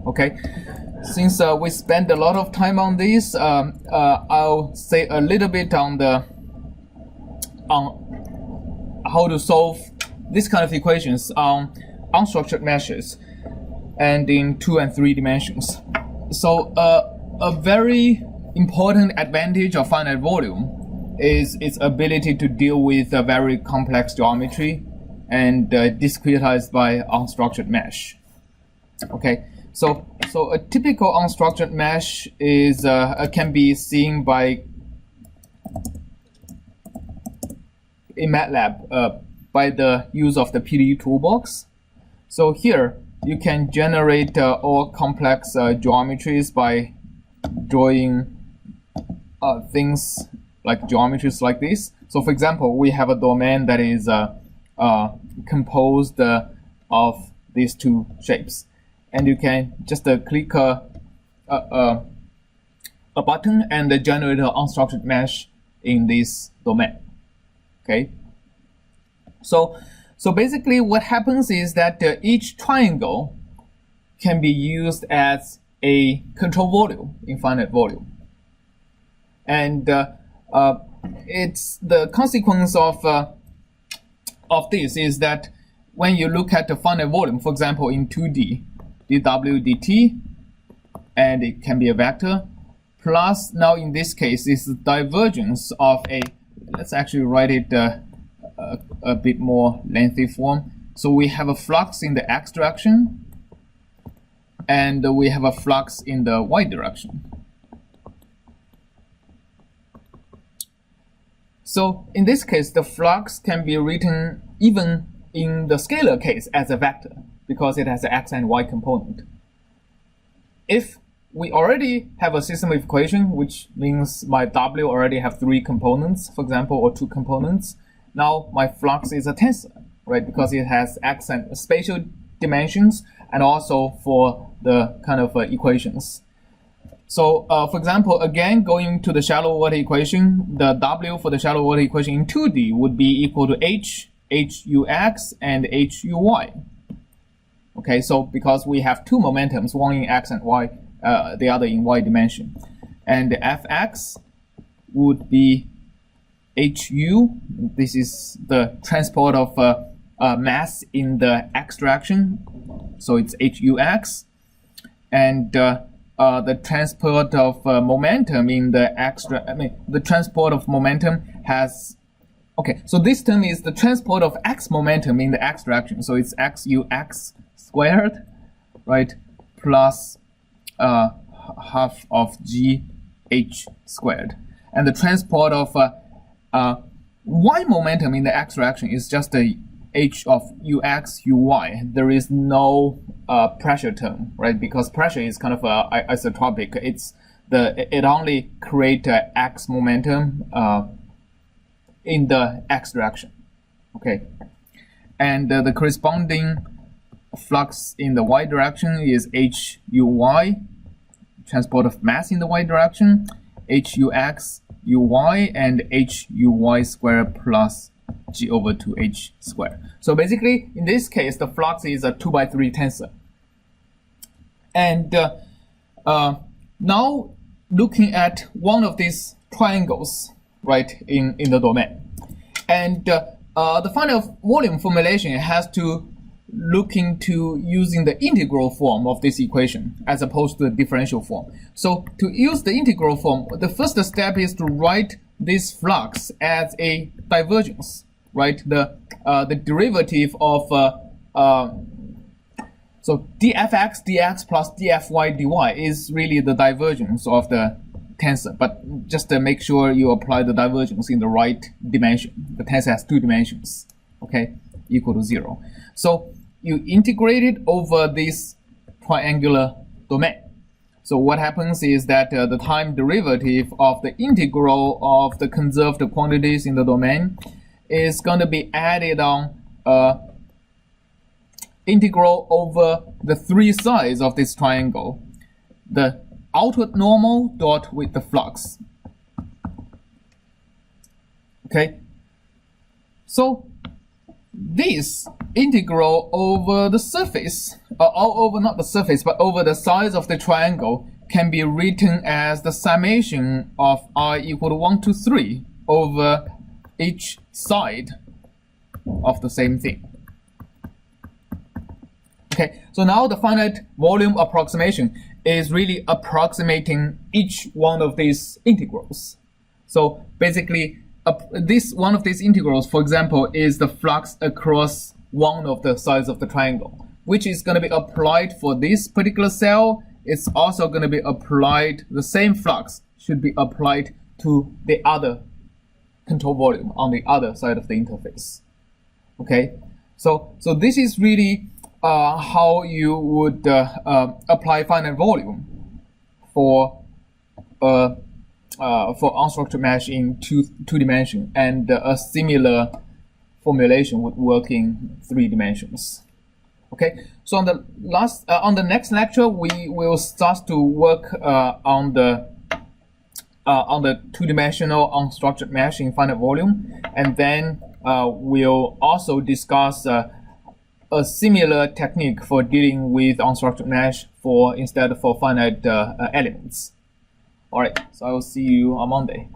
Okay, since we spent a lot of time on this, I'll say a little bit on how to solve this kind of equations on unstructured meshes and in 2 and 3 dimensions. So a very important advantage of finite volume is its ability to deal with a very complex geometry and discretized by unstructured mesh. Okay, so a typical unstructured mesh is can be seen by in MATLAB by the use of the PDE toolbox. So here you can generate all complex geometries by drawing things like geometries like this. So for example, we have a domain that is composed of these two shapes, and you can just click a button and generate an unstructured mesh in this domain. Okay. So basically what happens is that each triangle can be used as a control volume in finite volume. And it's the consequence of this is that when you look at the finite volume, for example, in 2D, dw dt, and it can be a vector, plus now in this case is the divergence of a, let's actually write it a bit more lengthy form. So we have a flux in the x direction, and we have a flux in the y direction. So in this case, the flux can be written even in the scalar case as a vector because it has an x and y component. If we already have a system of equation, which means my W already have 3 components, for example, or 2 components, now my flux is a tensor, right? Because it has x and spatial dimensions and also for the kind of equations. So for example, again, going to the shallow water equation, the W for the shallow water equation in 2D would be equal to hux and huy. Okay, so because we have 2 momentums, one in x and y, the other in y dimension. And the fx would be hu. This is the transport of mass in the x direction, so it's hux. And the transport of momentum in the x, the transport of momentum has, okay, so this term is the transport of x momentum in the x direction, so it's xux squared, right, plus half of gh squared. And the transport of y momentum in the x direction is just the h of ux uy. There is no pressure term, right? Because pressure is kind of isotropic. It only creates x momentum in the x direction. Okay, and the corresponding flux in the y direction is huy, transport of mass in the y direction, hux uy, and huy squared plus g over 2h squared. So basically, in this case, the flux is a 2×3 tensor. And now looking at one of these triangles, right, in the domain. And the final volume formulation has to look into using the integral form of this equation as opposed to the differential form. So to use the integral form, the first step is to write this flux as a divergence, right? The derivative of so dfx dx plus dfy dy is really the divergence of the tensor, but just to make sure you apply the divergence in the right dimension. The tensor has 2 dimensions, okay, equal to 0. So you integrate it over this triangular domain. So what happens is that the time derivative of the integral of the conserved quantities in the domain is going to be added on integral over the 3 sides of this triangle, the outward normal dot with the flux. Okay, so this integral over the surface, over not the surface, but over the sides of the triangle can be written as the summation of I equal to 1 to 3 over each side of the same thing. Okay, so now the finite volume approximation is really approximating each one of these integrals. So basically, this one of these integrals, for example, is the flux across one of the sides of the triangle, which is going to be applied for this particular cell. It's also going to be applied, the same flux should be applied to the other control volume on the other side of the interface. Okay, so this is really how you would apply finite volume for unstructured mesh in two dimensions, and a similar formulation would work in 3 dimensions. Okay, so on the next lecture we will start to work on the 2-dimensional unstructured mesh in finite volume, and then we'll also discuss a similar technique for dealing with unstructured mesh instead for finite elements. All right, so I will see you on Monday.